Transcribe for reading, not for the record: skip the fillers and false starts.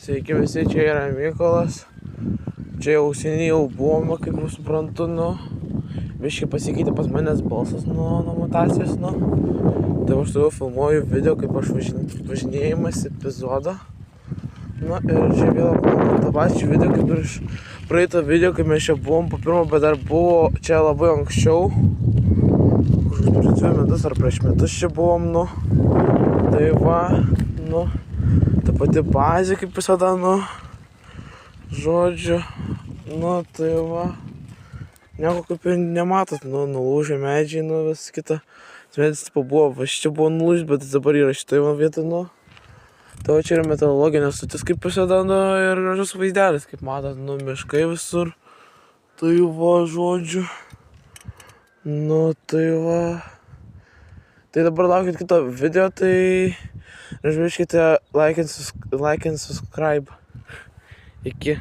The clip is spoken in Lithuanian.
Sveiki visi, čia yra Mykolas. Čia jau seniai jau buvome, kaip jau suprantu, biškai pasikeitė pas manęs balsas nuo mutacijos, Tai aš toliau filmuoju video, kaip aš važinėjimas epizodą. Ir čia vėl aplankom tą pačią video, kaip ir iš praeito video, kai mes čia buvom po pirmo, bet dar buvo čia labai anksčiau. Prieš 2 metus ar prieš metus čia buvom, Tai va, ta pati bazė, kaip visada, žodžiu, tai va, nieko kaip ir nematot, nulūžę medžiai, vis kita. Medis tipo buvo, va čia buvo nulūžęs, bet dabar yra šitoje vietoje, Tai va čia yra meteorologinė stotis, kaip visada, ir gražus vaizdelis, kaip matot, miškai visur. Tai va, žodžiu, tai va. Tai dabar laukit kito video, tai neužmirškite like and subscribe. Iki.